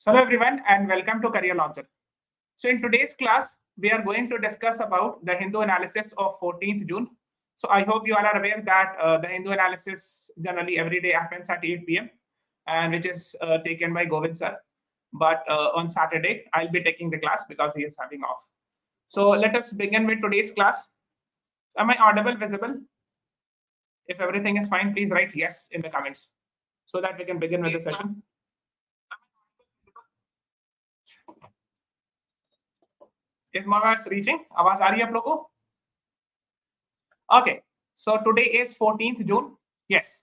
Hello everyone and welcome to Career Launcher. So in today's class, we are going to discuss about the Hindu analysis of 14th June. So I hope you all are aware that the Hindu analysis generally every day happens at 8 p.m. and which is taken by Govind sir. But on Saturday, I'll be taking the class because he is having off. So let us begin with today's class. Am I audible, visible? If everything is fine, please write yes in the comments so that we can begin with the session. Is my voice reaching? आवाज आ रही है आप लोगों को? Okay, so today is 14th June. Yes,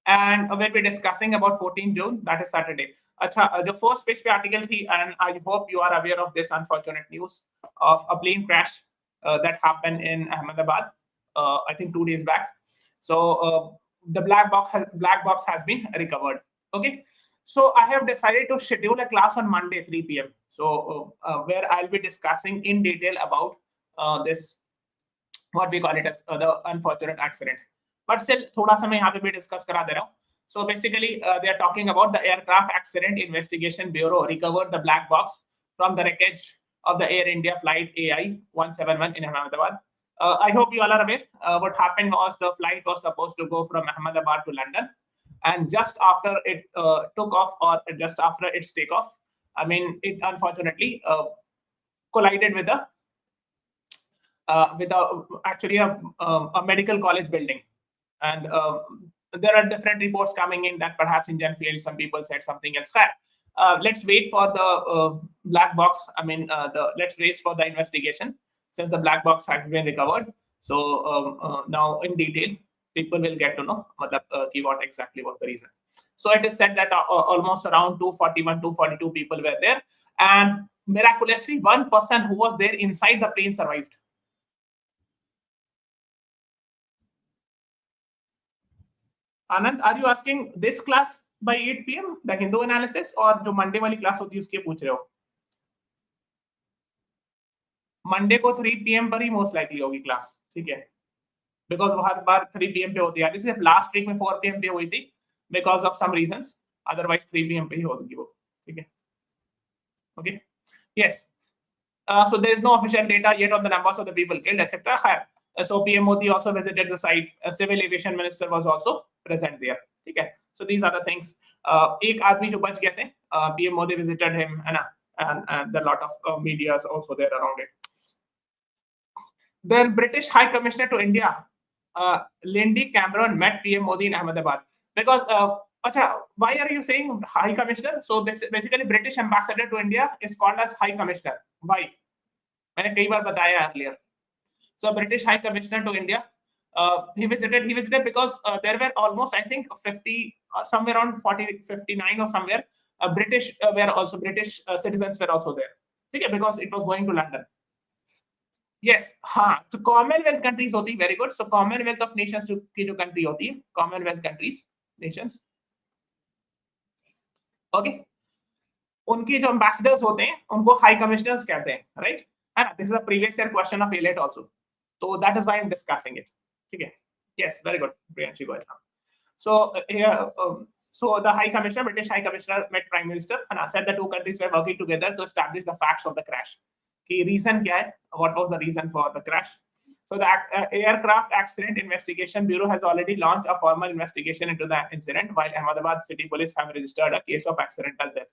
and we'll be discussing about 14th June. That is Saturday. अच्छा, जो first page पे article थी, and I hope you are aware of this unfortunate news of a plane crash that happened in Ahmedabad. I think 2 days back. So the black box has been recovered. Okay. So I have decided to schedule a class on Monday 3 p.m. So where I'll be discussing in detail about this, what we call it as the unfortunate accident. But still, thoda sa main yahan pe bhi discuss kara de raha hu. So basically, they are talking about the Aircraft Accident Investigation Bureau recovered the black box from the wreckage of the Air India flight AI 171 in Ahmedabad. I hope you all are aware. What happened was the flight was supposed to go from Ahmedabad to London. And just after it took off, or just after its takeoff, I mean, it unfortunately collided with actually a medical college building. And there are different reports coming in that perhaps engine failed. Some people said something else. Let's wait for the black box. I mean, let's wait for the investigation since the black box has been recovered. So now in detail, people will get to know what exactly was the reason. So it is said that almost around 241, 242 people were there, and miraculously, one person who was there inside the plane survived. Anand, are you asking this class by 8 p.m. the Hindu analysis, or जो Monday वाली class होती है उसके पूछ रहे हो? Monday को 3 p.m. पर ही most likely होगी class, ठीक है? Because वो हर बार 3 p.m. पे होती है. सिर्फ last week में 4 p.m. पे हुई थी because of some reasons. Otherwise 3 p.m. पे ही होगी वो, ठीक है? Okay. Yes. So there is no official data yet on the numbers of the people killed, etc. So PM Modi also visited the site. A civil aviation minister was also present there. Okay. So these are the things. एक आदमी जो बच गए थे, PM Modi visited him, and there are a lot of media is also there around it. Then British High Commissioner to India, Lindy Cameron, met PM Modi in Ahmedabad. Because why are you saying High Commissioner? So basically British Ambassador to India is called as High Commissioner. Why? मैंने कई बार बताया earlier. So British High Commissioner to India, he visited because there were almost, I think, 50, somewhere around 40, 59 or somewhere, British citizens were also there. Okay, because it was going to London. Yes, हाँ, तो Commonwealth countries होती, very good. So Commonwealth of Nations की जो country होती है, Commonwealth countries, nations. Okay. उनके जो ambassadors होते हैं, उनको high commissioners कहते हैं, right? And this is a previous year question of ALET also. So that is why I'm discussing it. Okay. Yes, very good. Priyanshi, go ahead. So so the High Commissioner, British High Commissioner, met Prime Minister and said the two countries were working together to establish the facts of the crash. The reason क्या है? What was the reason for the crash? So the Aircraft Accident Investigation Bureau has already launched a formal investigation into the incident, while Ahmedabad City Police have registered a case of accidental death.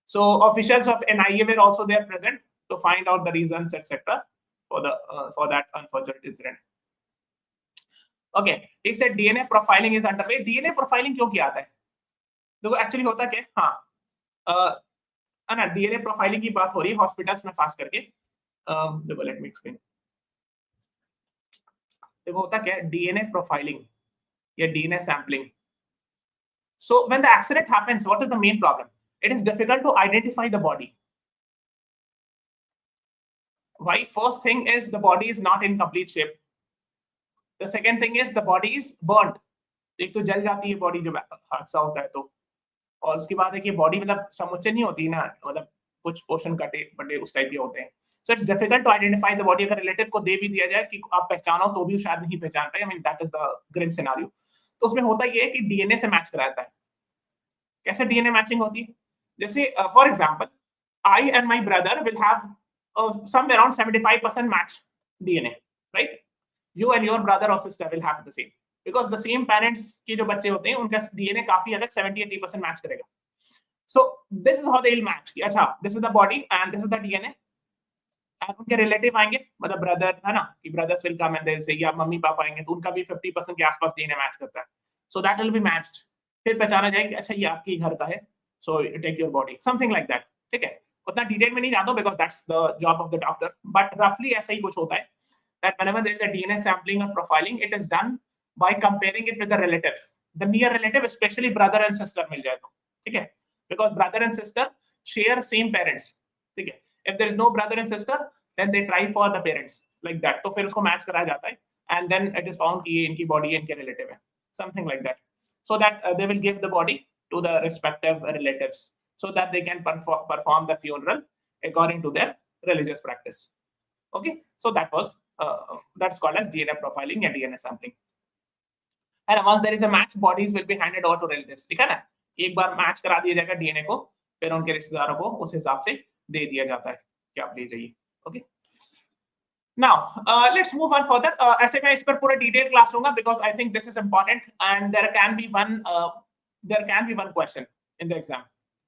So officials of NIA were also there present to find out the reasons, etc. for that unfortunate incident. Okay, he said DNA profiling is underway. DNA profiling क्यों किया जाता है? देखो actually होता क्या है, हाँ, ना DNA profiling की बात हो रही है हॉस्पिटल्स में खास करके. देखो लेट मी एक्सप्लेन. देखो होता क्या है DNA profiling या DNA sampling. So when the accident happens, what is the main problem? It is difficult to identify the body. Why? First thing is the body is not in complete shape. The second thing is the body is burnt. एक तो जल जाती है body जब हादसा होता है तो, और उसके बाद है कि बॉडी मतलब समुच्चय नहीं होती ना, मतलब कुछ पोर्शन कटे बटे उस टाइप के होते हैं. So it's difficult to identify the body. अगर रिलेटिव को दे भी दिया जाए कि आप पहचानो तो भी शायद नहीं पहचान पाए. I mean that is the grim scenario. तो उसमें होता ये है कि DNA से मैच कराता है. कैसे DNA मैचिंग होती है? जैसे for example, I and my brother will have somewhere around 75% match DNA, right? You and your brother or sister will have the same because the same parents के जो बच्चे होते हैं उनका DNA काफी अलग 70-80% मैच करेगा. So this is how they will match. अच्छा, this is the body and this is the DNA. And उनके रिलेटिव आएंगे, मतलब ब्रदर है ना, कि brothers will come and they से, या मम्मी पापा आएंगे तो उनका भी 50% के आसपास डीएनए मैच करता है. So that will be matched. फिर पहचाना जाएगा कि अच्छा ये आपके घर का है, so take your body, something like that. ठीक है, उतना डिटेल में नहीं जानता because that's the job of the doctor, but रफली ऐसा ही कुछ होता है. That whenever there is a DNA sampling or profiling, it is done by comparing it with the relative, the near relative, especially brother and sister मिल जाए तो, ठीक है, because brother and sister share same parents. ठीक है, if there is no brother and sister, then they try for the parents like that. तो फिर उसको match कराया जाता है, and then it is found कि ये इनकी body इनके relative है, something like that, so that they will give the body to the respective relatives so that they can perform the funeral according to their religious practice. Okay, so that was that's called as DNA profiling and DNA sampling. And once there is a match, bodies will be handed over to relatives. ठीक है ना, एक बार match करा दिया जाएगा DNA को, फिर उनके रिश्तेदारों को उस हिसाब से दे दिया जाता है कि आप ले जाइए. Okay, now let's move on further. ऐसे मैं इस पर पूरा डिटेल क्लास लूंगा because I think this is important and there can be one question in the exam.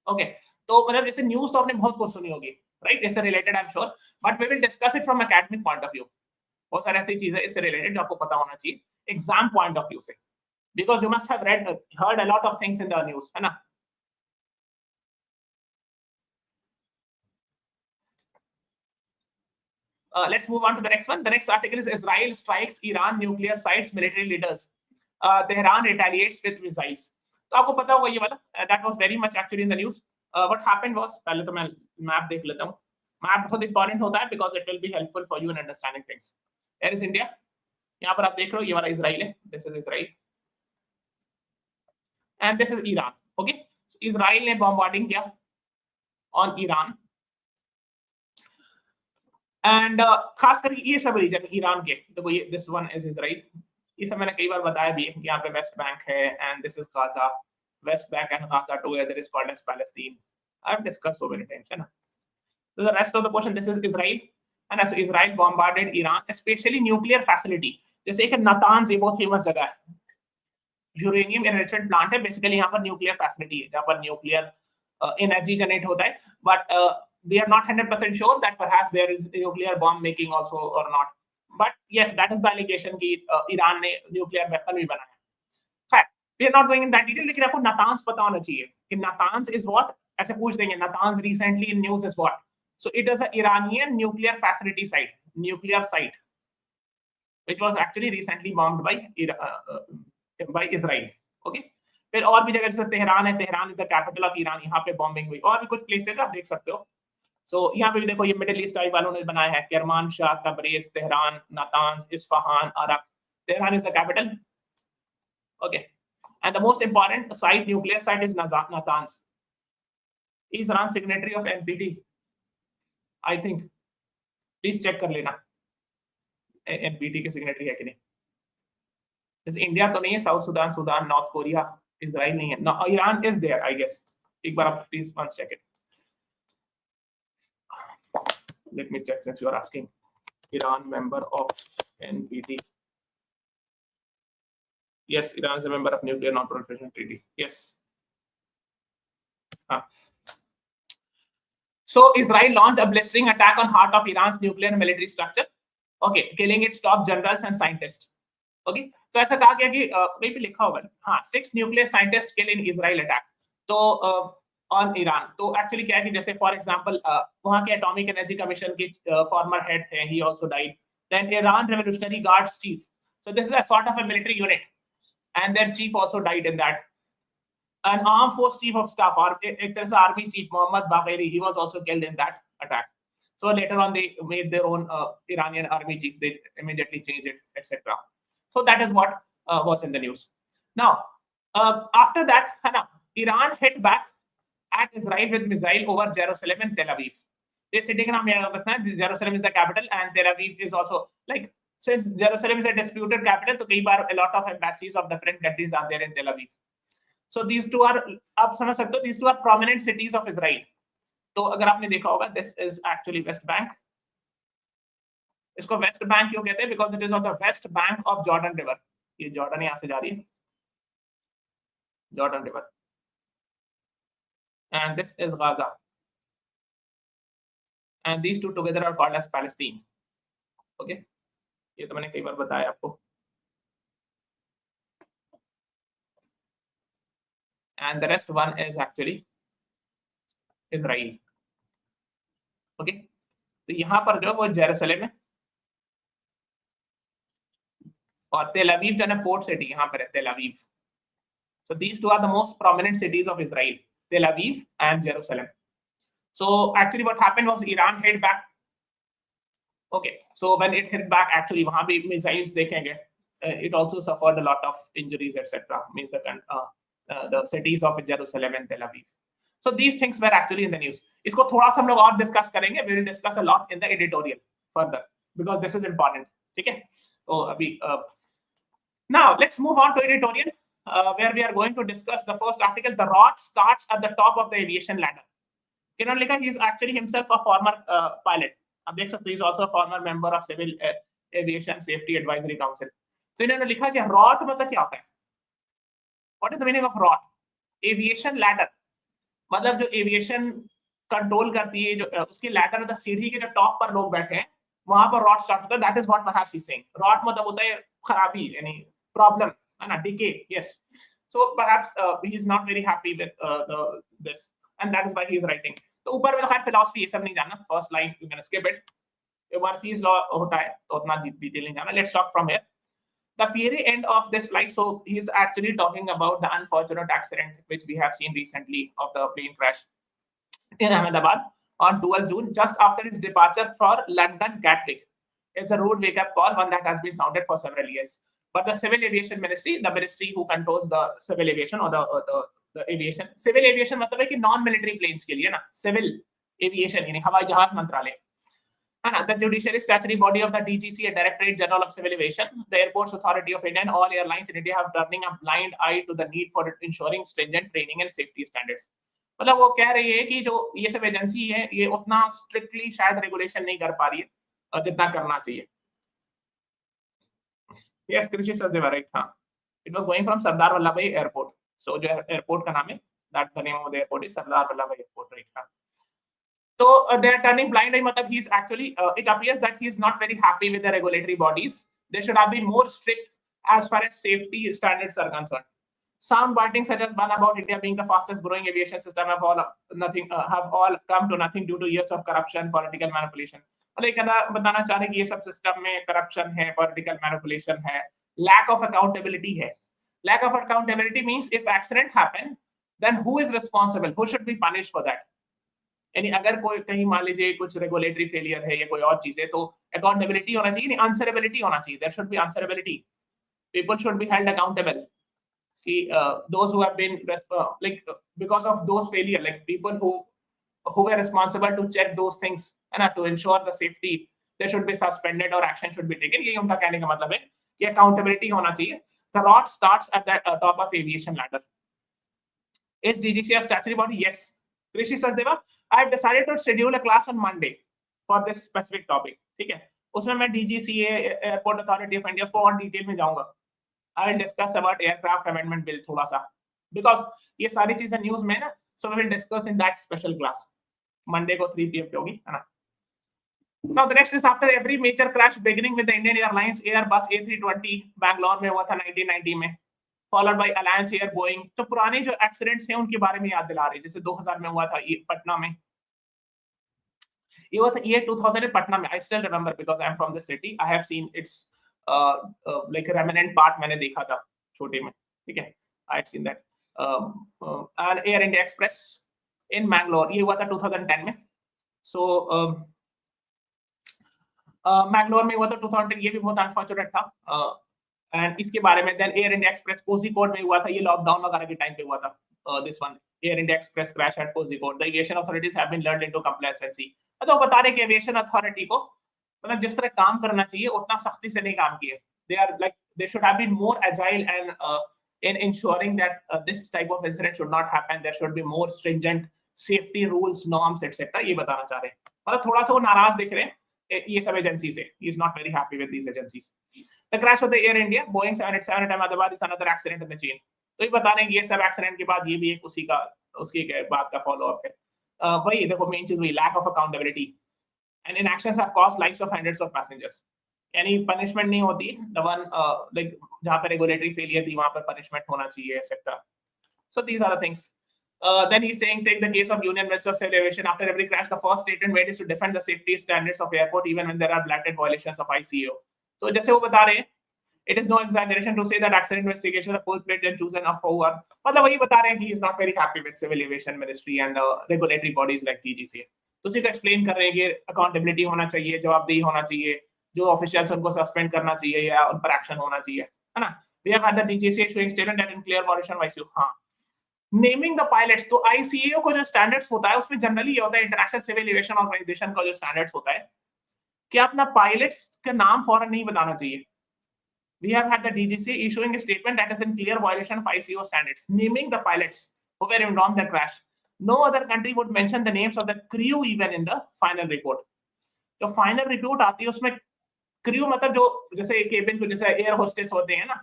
Okay, तो मतलब जैसे न्यूज़ तो आपने बहुत कुछ सुनी होगी, राइट, इससे related I am sure, but we will discuss it from academic point of view. बहुत सारी ऐसी चीजें इससे रिलेटेड जो आपको पता होना चाहिए एग्जाम पॉइंट ऑफ व्यू से, because you must have heard a lot of things in the news, है ना. Let's move on to the next one. The next article is Israel strikes Iran nuclear sites, military leaders. Tehran retaliates with missiles. तो आपको पता होगा ये वाला, that was very much actually in the news. What happened was, पहले तो मैं map देख लेता हूँ. मैप बहुत इंपॉर्टेंट होता है because it will be helpful for you in understanding things. Here is India. यहाँ पर आप देख रहे हो ये वाला इजराइल है. This is Israel. And this is Iran. Okay, so Israel ने bombarding किया on Iran. And खास करके ये सब रीजन ईरान के, तो ये this one is Israel. ये सब मैंने कई बार बताया भी है. यहाँ पे वेस्ट बैंक है and this is Gaza. West Bank and Gaza together is called as Palestine. I've discussed so many times, है ना. So the rest of the portion, this is Israel, and as Israel bombarded Iran, especially nuclear facility. जैसे एक नातांज, ये बहुत famous जगह है, uranium enrichment plant है. Basically यहाँ पर न्यूक्लियर फैसिलिटी है जहाँ पर न्यूक्लियर एनर्जी जनरेट होता है, but they are not 100% sure that perhaps there is nuclear bomb making also or not. But yes, that is the allegation कि ईरान ने न्यूक्लियर वेपन भी बनाया. खैर, we are not going in that detail, लेकिन आपको नातांज पता होना चाहिए कि नातांज is what, ऐसे पूछ देंगे नातांज recently in news is what. So it is an Iranian nuclear facility site, nuclear site, which was actually recently bombed by Israel. Okay, फिर और भी जगह जैसे तेहरान है, Tehran is the capital of Iran, यहाँ पे बॉम्बिंग हुई. और भी कुछ प्लेसेस आप देख सकते हो. So यहाँ पे भी देखो, ये मिडिल ईस्ट वालों ने बनाया है, Kermanshah, Tabriz, Tehran, Natanz, Isfahan, Arak. Tehran is the capital. Okay, and the most important site, nuclear site, is Natanz. Is Iran signatory of NPT? I think. Please check कर लेना NPT के signatory है कि नहीं. जैसे India तो नहीं है, south Sudan, Sudan, north Korea, Israel नहीं है. No, Iran is there, I guess. एक बार आप please once check it. Let me check since you are asking. Iran member of NPT. Yes, Iran is a member of Nuclear Non-Proliferation Treaty. Yes. So Israel launched a blistering attack on heart of Iran's nuclear and military structure. Okay, killing its top generals and scientists. Okay, तो ऐसा कहा गया कि कहीं पे लिखा होगा, हाँ, 6 nuclear scientists killed in Israel attack. तो on Iran. तो एक्चुअली क्या है कि जैसे फॉर एग्जांपल वहां के एटॉमिक एनर्जी कमीशन के फॉर्मर हेड थे, he also died. Then Iran Revolutionary Guards chief. So this is a sort of a military unit, and their chief also died in that. An armed force chief of staff, or एक तरह से army chief, Mohammad Bagheri, he was also killed in that attack. So later on they made their own Iranian army chief. They immediately changed it, etc. So that is what was in the news. Now after that, Iran hit back at Israel with missile over Jerusalem and Tel Aviv. This city का नाम याद रखना है. Jerusalem is the capital and Tel Aviv is also, like, since Jerusalem is a disputed capital, तो कई बार a lot of embassies of different countries are there in Tel Aviv. So these two are, आप समझ सकते हो, these two are prominent cities of Israel. तो अगर आपने देखा होगा, this is actually West Bank. इसको वेस्ट बैंक क्यों कहते हैं? Because it is on the West Bank of Jordan river. ये जॉर्डन यहां से जा रही है, Jordan river, and this is Gaza, and these two together are called as Palestine. Okay, ये तो मैंने कई बार बताया आपको. And the rest one is actually Israel. Okay, तो यहां पर जो वो जेरूसलम है, और तेल अवीव जो है पोर्ट सिटी यहाँ पर है, तेल Aviv. So these two are the most prominent cities of Israel, Tel Aviv and Jerusalem. So actually what happened was Iran hit back. Okay, so when it hit back, actually वहाँ भी missiles देखेंगे, it also suffered a lot of injuries, etc. Means the cities of Jerusalem and Tel Aviv. So these things were actually in the news. इसको थोड़ा सा हम लोग और discuss करेंगे. We will discuss a lot in the editorial further because this is important. ठीक है? तो अभी now let's move on to editorial. Where we are going to discuss the first article. The rot starts at the top of the aviation ladder. किन्होंने लिखा, he is actually himself a former pilot. आप देख सकते हैं, he is also a former member of Civil Aviation Safety Advisory Council. तो इन्होंने लिखा कि rot मतलब क्या होता है? What is the meaning of rot? Aviation ladder मतलब जो एविएशन कंट्रोल करती है, जो उसकी लैडर मतलब सीढ़ी के जो टॉप पर लोग बैठे हैं, वहां पर रॉट स्टार्ट होता है. That is what perhaps he is saying. Rot मतलब होता है खराबी, यानी प्रॉब्लम, है ना, decay. Yes, so perhaps he is not very happy with this, and that is why he is writing. तो ऊपर में खैर philosophy ये सब नहीं जानना, first line you can skip it. Murphy's law होता है तो उतना डिटेल नहीं जानना. Let's talk from here. The fiery end of this flight. So he is actually talking about the unfortunate accident which we have seen recently of the plane crash in Ahmedabad on 12 June, just after its departure for London Gatwick. It's a rude wake-up call, one that has been sounded for several years. But the Civil Aviation Ministry, the ministry who controls the civil aviation or the aviation, civil aviation मतलब है कि non-military planes के लिए ना, civil aviation यानी हवाई जहाज मंत्रालय, है ना, the judiciary statutory body of the DGC, a Directorate General of Civil Aviation, the Airports Authority of India, and all airlines in India have turning a blind eye to the need for ensuring stringent training and safety standards. मतलब वो कह रही है कि जो ये सब agency है, ये उतना स्ट्रिक्टली शायद रेगुलेशन नहीं कर पा रही है जितना करना चाहिए. Yes, Krishi Sachdeva, right? हाँ, it was going from Sardar Vallabhbhai Airport. So जो airport का नाम है, that the name of the airport is Sardar Vallabhbhai Airport, right? हाँ. So they are turning blind eye. मतलब he is actually, it appears that he is not very happy with the regulatory bodies. They should have been more strict as far as safety standards are concerned. Sound biting such as one about India being the fastest growing aviation system have all come to nothing due to years of corruption, political manipulation. लेकिन बताना चाह रहे कि ये सब system में corruption है, political manipulation है, लैक ऑफ अकाउंटेबिलिटी है. Lack of accountability means if accident happen then who is responsible, who should be punished for that. यानी अगर कोई कहीं मान लीजिए कुछ रेगुलेटरी फेलियर है या कोई और चीज है, तो अकाउंटेबिलिटी होना चाहिए, नहीं आंसरेबिलिटी होना चाहिए. There should be answerability. People should be held accountable. See, those who have been because of those failure, like people who were responsible to check those things and to ensure the safety, they should be suspended or action should be taken. ये उनका कहने का मतलब है कि accountability होना चाहिए. The rot starts at the top of aviation ladder. Is DGC a statutory body? Yes. Krishi Sachdeva, I have decided to schedule a class on Monday for this specific topic. ठीक है, उसमें मैं DGCA, Airport Authority of India, को और detail में जाऊंगा. I will discuss about aircraft amendment bill थोड़ा सा, because ये सारी चीजें न्यूज में ना, so we will discuss in that special class. Monday को 3 PM पे होगी, है ना. Now the next is after every major crash beginning with the Indian Airlines Airbus A320 Bangalore में हुआ था 1990 में, followed by Alliance Air Boeing. तो पुराने जो एक्सीडेंट्स हैं उनके बारे में याद दिला रहे हैं. जैसे 2000 में हुआ था ये पटना में, ये हुआ था year 2000 में पटना में. I still remember because I am from the city. I have seen its like a remnant part मैंने देखा था छोटे में, ठीक है. I had seen that. And Air India Express in Bangalore, ये हुआ था 2010 में. So मैंगलोर में हुआ था 2010, ये भी बहुत अनफॉर्चुनेट था. एंड इसके बारे में then Air India Express Kozhikode में हुआ था, ये लॉकडाउन वगैरह के टाइम पे हुआ था. This one Air India Express crash at Kozhikode. The aviation authorities have been learned into complacency. तो बता रहे कि एविएशन अथॉरिटी को मतलब जिस तरह काम करना चाहिए उतना सख्ती से नहीं काम किए. They are like they should have been more agile and in ensuring that this type of incident should not happen. There should be more stringent safety rules, norms, etc. ये बताना चाह रहे हैं. मतलब थोड़ा सा वो नाराज दिख रहे हैं ये सब एजेंसी से. He is not very happy with these agencies. The crash of the Air India Boeing 787 at Ahmedabad is another accident in the chain. तो ये बता रहे हैं कि ये सब एक्सीडेंट के बाद ये भी एक उसकी बात का फॉलो अप है. वही देखो मेन चीज हुई lack of accountability and inactions have cost lives of hundreds of passengers. यानी पनिशमेंट नहीं होती, the one like जहाँ पे रेगुलेटरी फेलियर थी वहां पर पनिशमेंट होना चाहिए etcetera. So these are the things. Then he's saying, take the case of Union Minister of Civil Aviation. After every crash, the first statement made is to defend the safety standards of airport even when there are blatant violations of ICAO. So जैसे वो बता रहे हैं, it is no exaggeration to say that accident investigation are full-fledged and chosen of who are. मतलब वही बता रहे हैं कि he is not very happy with civil aviation ministry and the regulatory bodies like TGCA. तो उसी को explain कर रहे हैं कि अकाउंटेबिलिटी होना चाहिए, जवाबदेही होना चाहिए, जो ऑफिशियल्स उनको सस्पेंड करना चाहिए या उन पर एक्शन होना चाहिए, है ना. We have had the DGCA showing statement that in clear violation of ICAO. हाँ, नेमिंग द पायलट्स. तो आईसीएओ को जो स्टैंडर्ड्स होता है उसमें जनरली ये होता है, इंटरनेशनल सिविल एविएशन ऑर्गेनाइजेशन का जो स्टैंडर्ड्स होता है कि अपना पायलट्स का नाम फौरन नहीं बताना चाहिए. We have had the DGCA issuing a statement that is in clear violation of ICAO standards, naming the pilots who were involved in the crash. No other country would mention the names of the crew even in the final report. जो final report आती है उसमें crew मतलब जो जैसे cabin को जैसे air hostess होते हैं ना,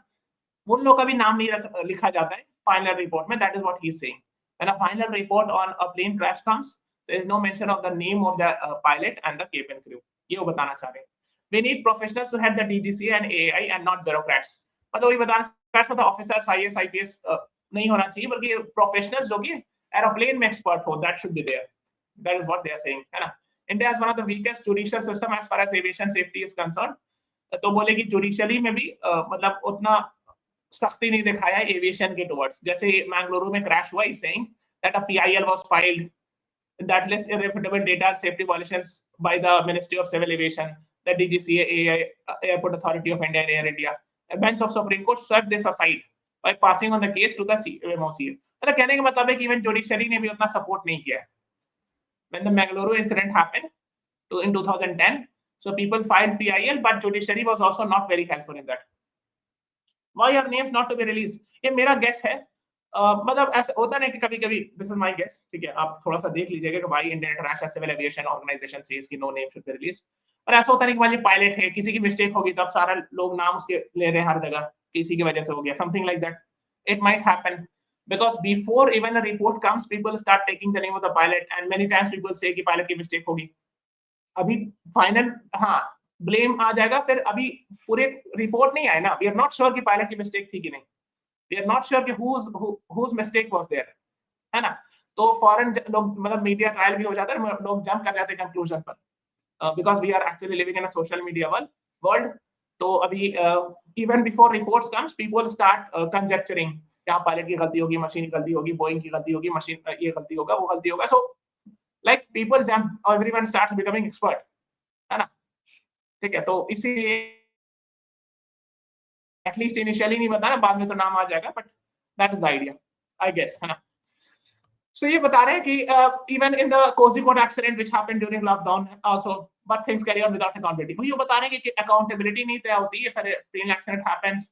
उन लोगों का भी नाम नहीं लिखा जाता है final report में. That is what he is saying. When a final report on a plane crash comes, there is no mention of the name of the pilot and the cabin crew. ये वो बताना चाह रहे हैं. We need professionals to head the DGCA and AAI and not bureaucrats. मतलब वही बताना मतलब ऑफिसर्स IAS IPS नहीं होना चाहिए बल्कि प्रोफेशनल्स जो कि एरोप्लेन में एक्सपर्ट हो. That should be there. That is what they are saying, है ना. India is one of the weakest judicial system as far as aviation safety is concerned. तो बोले कि जुडिशियली में भी मतलब उतना सख्ती नहीं दिखाया एविएशन के टुवर्ड्स. जैसे मैंगलुरु में क्रैश हुआ, is saying that a PIL was filed that lists irrefutable data and safety violations by the Ministry of Civil Aviation, the DGCA, Airport Authority of India and Air India. A bench of Supreme Court swept this aside by passing on the case to the MOC. मतलब कहने का मतलब है कि even judiciary ने भी उतना support नहीं किया. When the Mangaluru incident happened in 2010, so people filed PIL, but judiciary was also not very helpful in that. Why are names not to be released? ये मेरा guess है. मतलब ऐसा होता नहीं कि कभी-कभी this is my guess, ठीक है, आप थोड़ा सा देख लीजिएगा कि भाई Indian International Civil Aviation Organization says कि no name should be released. और ऐसा होता नहीं कि भाई पायलट है, किसी की मिस्टेक होगी तो अब सारा लोग नाम उसके ले रहे हैं हर जगह, किसी की वजह से हो गया, something like that. It might happen because before even a report comes, people start taking the name of the pilot and many times people say कि पायलट की मिस्टेक होगी. अभी फाइनल हाँ ब्लेम आ जाएगा, फिर अभी पूरे रिपोर्ट नहीं आए ना. वी आर नॉट श्योर कि पायलट की मिस्टेक थी कि नहीं. वी आर नॉट श्योर कि whose mistake was there, है ना. तो फॉरेन लोग मतलब मीडिया ट्रायल भी हो जाता है, लोग जंप कर जाते हैं कंक्लूजन पर because we are actually living in a social media world. तो अभी even before reports comes, people start conjecturing क्या पायलट की गलती होगी, मशीन की गलती होगी, बोइंग की गलती होगी, मशीन ये गलती होगा, वो गलती होगा. So like people jump, everyone starts becoming expert, है ना. ठीक है, तो इसीलिए एटलीस्ट इनिशियली नहीं बताना, बाद में तो नाम आ जाएगा, but that is the idea I guess, है ना. सो ये बता रहे हैं कि even in the Kozhikode accident which happened during lockdown also, but things carry on without accountability. वो ये बता रहे हैं कि अकाउंटेबिलिटी नहीं तय होती है. फिर plane accident happens,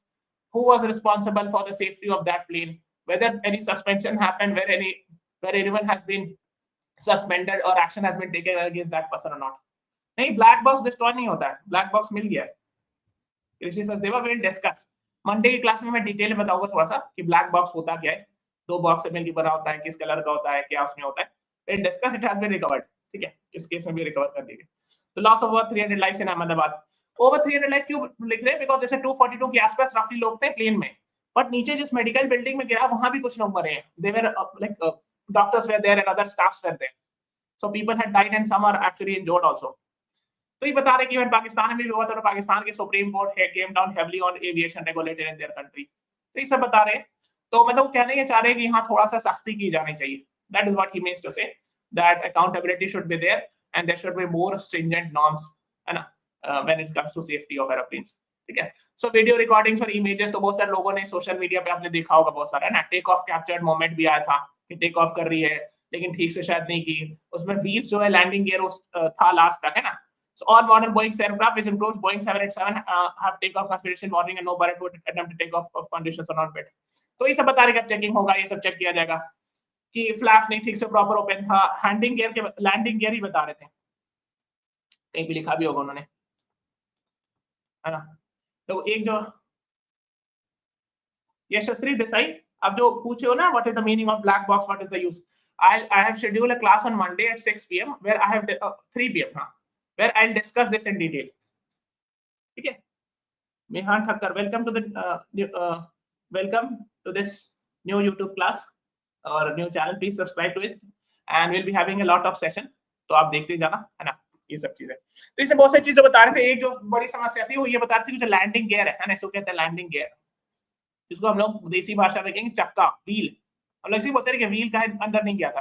who was responsible for the safety of that plane, whether any suspension happened, where anyone has been suspended or action has been taken against that person or not. नहीं, black box destroy नहीं होता है, black box मिल गया है. ऋषि Sachdeva will discuss Monday की class में. मैं detail में बताऊंगा थोड़ा सा कि ब्लैक बॉक्स होता क्या है, दो बॉक्स से मिलकर बना होता है, किस कलर का होता है, क्या उसमें होता है. Will discuss. It has been recovered, ठीक है, इस केस में भी रिकवर कर दिया. तो loss of over 300 lives in Ahmedabad. Over 300 life क्यों लिख रहे हैं? बिकॉज़ जैसे 242 के आसपास रफली लोग थे प्लेन में, बट नीचे जिस मेडिकल बिल्डिंग में गिरा वहां भी कुछ लोग मरे हैं. They were like doctors were there and other staffs were there. So people had died and some are actually injured also. तो ये बता रहे कि इवन पाकिस्तान में भी हुआ था, तो पाकिस्तान के सुप्रीम कोर्ट है came down heavily on aviation regulator in their country. तो ये सब बता रहे हैं. तो मतलब वो कहने ये चाह रहे हैं कि यहाँ थोड़ा सा सख्ती की जानी चाहिए. That is what he means to say, that accountability should be there and there should be more stringent norms, है ना, when it comes to safety of aeroplanes. ठीक है. सो वीडियो रिकॉर्डिंग्स और इमेजेस तो बहुत सारे लोगों ने सोशल मीडिया पे आपने देखा होगा, बहुत सारा ना. टेक ऑफ कैप्चर्ड मोमेंट भी आया था कि टेक ऑफ कर रही है लेकिन ठीक से शायद नहीं की. उसमें व्हील्स जो है लैंडिंग गियर था लास्ट तक, है ना. So all modern Boeing aircraft, which includes Boeing 787, have takeoff configuration warning and no pilot would attempt to take off if conditions are not met. तो ये सब बता रहे कि चेकिंग होगा, ये सब चेक किया जाएगा कि फ्लैप्स नहीं ठीक से प्रॉपर ओपन था, हैंडिंग गियर के लैंडिंग गियर ही बता रहे थे, कहीं भी लिखा भी होगा उन्होंने, है ना। तो एक जो यशस्वी देसाई, अब जो पूछे हो ना what is the meaning of black box, what is the use, I have scheduled a class on Monday at 6 p.m. where I have 3 p.m. where I'll discuss this in detail. ठीक है, Mehan Thakkar, welcome to this new YouTube class or new channel. Please subscribe to it and we'll be having a lot of session. तो आप देखते जाना, है ना, ये सब चीजें। तो इसमें बहुत सारी चीजें बता रहे थे। एक जो बड़ी समस्या थी वो ये बता रही थी कि जो लैंडिंग गियर है ना, इसको कहते हैं लैंडिंग गियर, जिसको हम लोग देसी भाषा में कहेंगे चक्का, व्हील। हम लोग इसी बोलते हैं कि व्हील का अंदर नहीं गया था,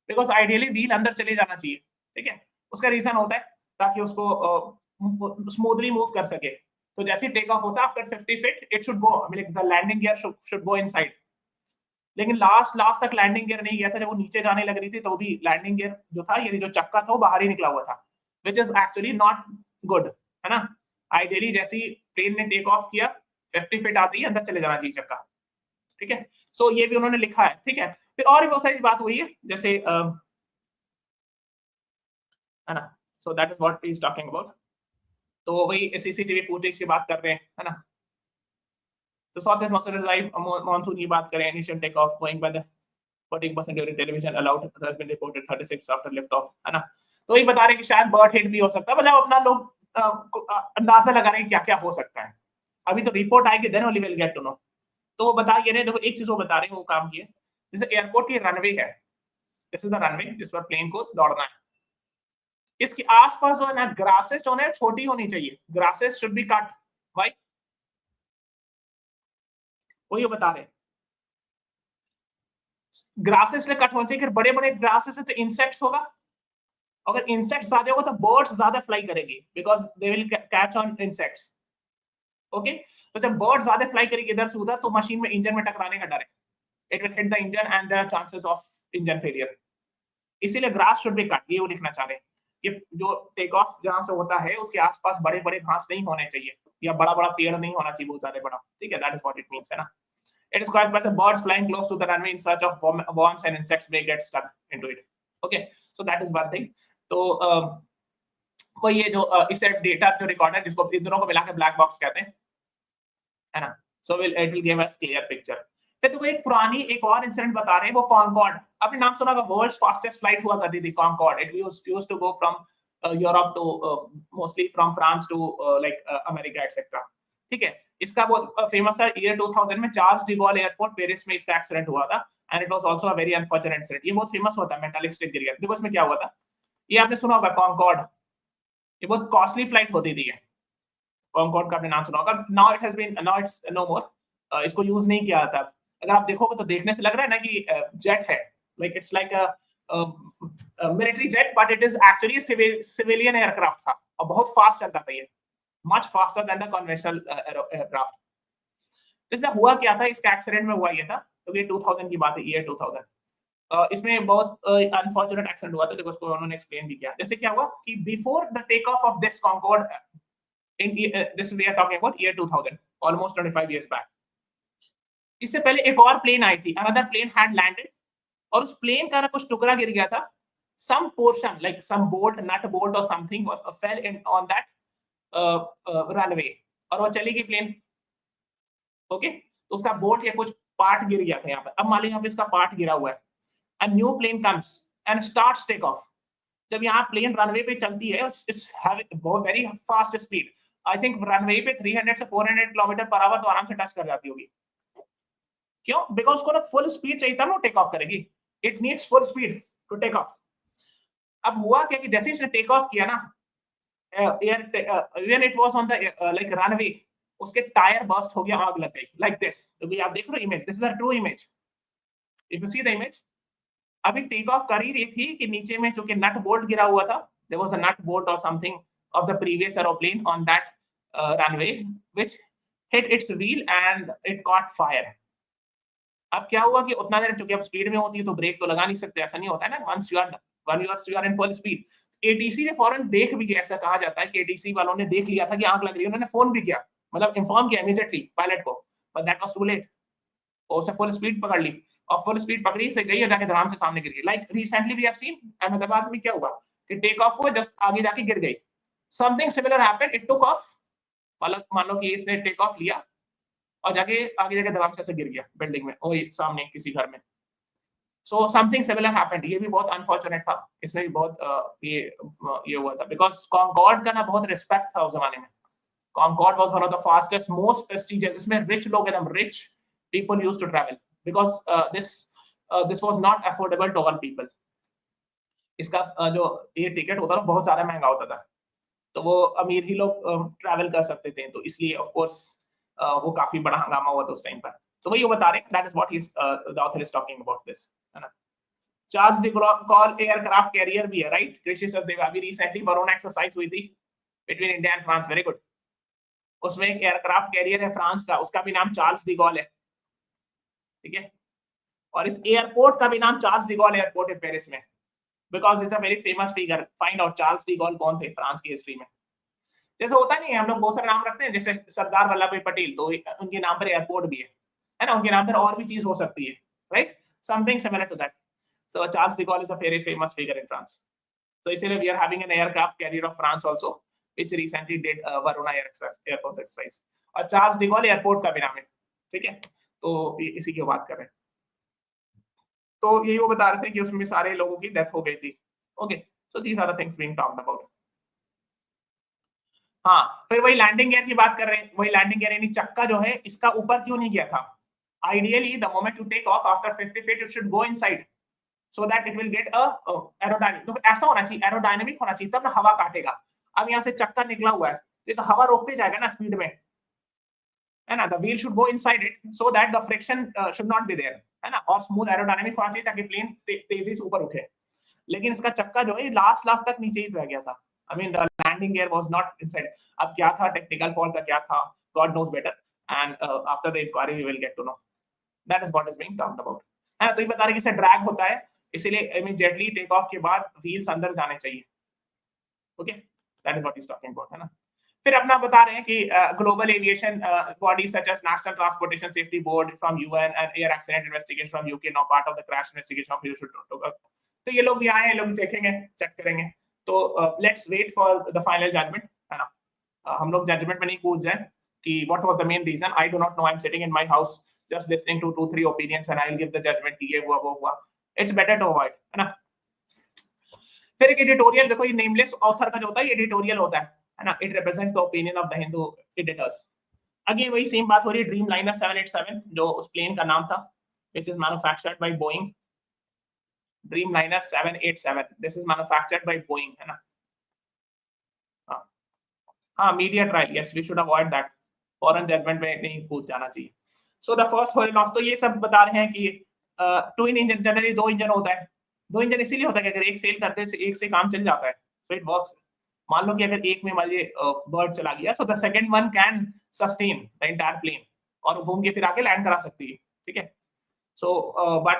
बिकॉज आइडियली व्हील अंदर चले जाना चाहिए, ठीक है। उसका रीजन होता है ताकि उसको स्मूथली मूव कर सके। तो जैसे टेक ऑफ होता है after 50 feet it should go, the landing gear should go inside. लेकिन लास्ट तक लैंडिंग गियर नहीं गया था, जब वो नीचे जाने लग रही थी तो भी लैंडिंग गियर जो था, ये जो चक्का था वो बाहर ही निकला हुआ था, which is actually not good, है ना। आइडियली जैसे ही प्लेन ने टेक ऑफ किया 50 फीट आते ही अंदर चले जाना चाहिए चक्का, ठीक है। सो ये भी उन्होंने लिखा है, ठीक है। फिर और भी बहुत सारी बात हुई है, जैसे है ना, so that is what he is talking about. तो वही सीसीटीवी फुटेज की बात कर रहे हैं, है ना। तो साउथ वेस्ट मानसून की बात करें, initial take off going by the 40% during television allowed has been reported 36 after lift off, है ना। तो ये बता रहे कि शायद बर्ड हिट भी हो सकता है, मतलब अपना लोग अंदाजा लगा रहे हैं क्या क्या हो सकता है। अभी तो रिपोर्ट आएगी then only will get to know. तो वो बता ये रहे, देखो एक चीज वो बता रहे हैं, वो काम किए, जैसे एयरपोर्ट की रनवे है, दिस इज द रनवे जिस पर प्लेन को दौड़ना है, इसके आसपास जो है ना ग्रासेस जो है छोटी होनी चाहिए, grasses should be cut, why, वही बता रहे हैं ग्रासेस ले कट होने चाहिए। बड़े बड़े ग्रासेस है तो इंसेक्ट्स होगा, अगर इंसेक्ट्स ज्यादा होगा तो बर्ड्स ज्यादा फ्लाई करेगी, because they will catch on insects, okay. तो जब बर्ड ज्यादा फ्लाई करेगी इधर से उधर तो मशीन में इंजन में टकराने का डर है, it will hit the engine and there are chances of engine failure, इसीलिए ग्रास शुड बी कट, ये वो लिखना चाह रहे हैं कि जो टेक ऑफ जहां से होता है उसके आसपास बड़े बड़े घास नहीं होने चाहिए, या बड़ा बड़ा पेड़ नहीं होना चाहिए बहुत ज्यादा बड़ा, ठीक है। That is what it means, है ना। It is caused by the birds flying close to the runway in search of worms and insects may get stuck into it. Okay, so that is one thing. तो कोई ये जो इसे data जो record है, जिसको इन दोनों को मिला के ब्लैक बॉक्स कहते हैं, है ना। So it will give us clear picture. फिर तो एक पुरानी एक और इंसिडेंट बता रहे हैं, वो कॉन्कॉर्ड, आपने नाम सुना होगा, वर्ल्ड्स फास्टेस्ट फ्लाइट हुआ करती थी Concorde. It used to go from Europe to mostly from France to like America etcetera, ठीक है। इसका बहुत फेमस है, ईयर 2000 में Charles de Gaulle airport Paris में इसका एक्सीडेंट हुआ था, and it was also a very unfortunate incident. ये बहुत फेमस होता है, मेटालिक स्टिक गिर गया। देखो इसमें क्या हुआ था, ये आपने सुना होगा कॉन्कॉर्ड, ये बहुत कॉस्टली फ्लाइट होती थी, कॉन्कॉर्ड का आपने नाम सुना होगा। Now it has been, now it's no more, इसको यूज नहीं किया जाता। अगर आप देखोगे तो देखने से लग रहा है ना कि जेट है, like it's like a military jet, but it is actually civilian aircraft था, और बहुत फास्ट चलता था ये, much faster than the conventional aircraft. इसमें हुआ क्या था, इसका एक्सीडेंट में हुआ ये था, तो ये 2000 की बात है, ईयर 2000। इसमें बहुत अनफॉर्चुनेट एक्सीडेंट हुआ था, देखो उसको उन्होंने एक्सप्लेन भी किया। जैसे क्या हुआ कि before the take off this Concorde in this we are talking about year 2000, almost 25 years back, इससे पहले एक और प्लेन आई थी, अनदर प्लेन हैड लैंडेड, और उस प्लेन का कुछ टुकड़ा गिर गया था, some portion like some bolt, nut bolt or something fell in on that runway, और वो चली गई प्लेन, ओके। तो उसका बोल्ट या कुछ पार्ट गिर गया था यहाँ पर। अब मान लीजिए यहाँ पे इसका पार्ट गिरा हुआ है, a new plane comes and starts take off। जब यहाँ प्लेन रनवे पे चलती है, it's having very fast speed, I think runway पे 300 से 400 किलोमीटर पर आवर तो आराम से टच कर जाती होगी। क्यों? बिकॉज उसको ना फुल स्पीड चाहिए था, ना टेक ऑफ करेगी, it needs full speed to take off. अब हुआ क्या कि जैसे इसने टेक ऑफ किया ना, when it was on the like runway, उसके टायर बर्स्ट हो गया, आग लग गई, लाइक दिस। तो आप देख रहे हो image, this is a true image, if you see the image. अभी टेक ऑफ कर ही रही थी कि नीचे में जो कि नट बोल्ट गिरा हुआ था, there was a nut bolt और something of the previous aeroplane on that runway which hit its wheel and it caught fire. अब क्या हुआ कि उतना देर चूंकि अब स्पीड में होती है तो ब्रेक तो लगा नहीं सकते, ऐसा नहीं होता है ना, once you are in full speed. ATC ने फौरन देख भी गया, ऐसा कहा जाता है कि एटीसी वालों ने देख लिया था कि आग लग रही है, उन्होंने फोन भी किया, मतलब इन्फॉर्म किया इमीडिएटली पायलट को, but that was too late, और उसने फुल स्पीड पकड़ ली और फुल स्पीड पकड़ी से गई और जाके धड़ाम से सामने गिर गई। Like recently we have seen Ahmedabad में क्या हुआ कि टेक ऑफ हुआ, जस्ट आगे जाके गिर गई। Something similar happened, it took off, मतलब मान लो कि इसने टेक ऑफ लिया और जाके आगे जाके धड़ाम से गिर गया बिल्डिंग में, वही सामने किसी घर में। सो समथिंग सिमिलर हैपेंड, ये भी बहुत अनफॉर्चुनेट था, इसमें भी बहुत ये हुआ था, बिकॉज कॉन्कॉर्ड का ना बहुत रिस्पेक्ट था उस जमाने में। Concorde was one of the fastest most prestigious, इसमें रिच लोग, एकदम rich people used to travel because this was not affordable to all people. इसका जो ये टिकट होता था बहुत ज्यादा महंगा होता था, तो वो अमीर ही लोग ट्रैवल कर सकते थे, तो इसलिए ऑफ कोर्स वो काफी बड़ा हंगामा हुआ था उस टाइम पर। तो वही वो बता रहे हैं, that is what he the author is talking about this, है ना। Charles de gall aircraft carrier भी है, राइट। कृषि सचदेव, अभी रिसेंटली वरुणा एक्सरसाइज हुई थी between India and France, very good. उसमें एक एयरक्राफ्ट कैरियर है फ्रांस का, उसका भी नाम चार्ल्स डी गॉल है, ठीक है। और इस एयरपोर्ट का भी नाम चार्ल्स डी गॉल एयरपोर्ट है पेरिस में, because it's a very famous figure. Find out Charles de gall कौन थे फ्रांस की हिस्ट्री में। जैसे होता नहीं है, हम लोग बहुत सारे नाम रखते हैं, जैसे सरदार वल्लभ भाई पटेल, तो उनके नाम पर एयरपोर्ट भी है ना, उनके नाम पर और भी चीज हो सकती है, right, something similar to that. So Charles de Gaulle is a very famous figure in France, so इसलिए we are having an aircraft carrier of France also which recently did Varuna air force exercise, और Charles de Gaulle airport का भी नाम है, ठीक है। तो इसी की बात कर रहे हैं, तो यही वो बता रहे थे कि उसमें सारे लोगों की डेथ हो गई थी। Okay, so these are the things being talked about. हाँ, फिर वही लैंडिंग गियर की बात कर रहे हैं, वही लैंडिंग गियर यानी चक्का जो है इसका ऊपर क्यों नहीं गया था। Ideally the moment you take off after 50 feet it should go inside so that it will get a aerodynamic, तो ऐसा होना चाहिए, एरोडायनेमिक होना चाहिए, तब ना हवा काटेगा। अब यहाँ से चक्का निकला हुआ है तो हवा रोकते जाएगा ना स्पीड में, है ना। the wheel should go inside it so that the friction should not be there, है ना, और स्मूथ एरोडायनेमिक होना चाहिए ताकि प्लेन तेजी से ऊपर उठे। लेकिन इसका चक्का जो है लास्ट तक नीचे ही रह गया था। I mean the landing gear was not inside. अब क्या था, टेक्निकल फॉल्ट था, क्या था, God knows better, and after the inquiry we will get to know. That is what is being talked about, है ना। तो ये बता रहे कि इससे ड्रैग होता है, इसीलिए इमीडिएटली टेक ऑफ के बाद व्हील्स अंदर जाने चाहिए। Okay, that is what he is talking about, है ना। फिर अपना बता रहे हैं कि global aviation bodies such as National Transportation Safety Board from UN and Air Accident Investigation from UK now part of the crash investigation of US. तो ये लोग भी आए हैं, लोग चेकेंगे, चेक करेंगे। तो let's wait for the final judgement, है ना। हम लोग जजमेंट में नहीं कूद जाए कि what was the main reason. I do not know, I am sitting in my house just listening to 2-3 opinions and I will give the judgment कि ये हुआ वो हुआ। It's better to avoid, है ना। फिर एक एडिटोरियल, देखो ये नेमलेस ऑथर का जो होता है ये एडिटोरियल होता है ना। It represents the opinion of the Hindu editors. Again वही सेम बात हो रही है, ड्रीमलाइनर 787 जो उस प्लेन का नाम था, which is manufactured by Boeing. Dreamliner 787, this is manufactured by Boeing, है ना। हाँ, media trial, yes, we should avoid that. Foreign judgement में नहीं कूद जाना चाहिए। So the first hull loss, तो ये सब बता रहे हैं कि ट्विन इंजन, जनरली 2 इंजन होता है। 2 इंजन इसीलिए होता है कि अगर एक फेल करते हैं एक से काम चल जाता है, सो इट वर्क्स। मान लो कि अगर एक में मान लीजिए बर्ड चला गया, so the second one can sustain the entire plane और घूम के फिर आके लैंड करा सकती है, ठीक है। सो बट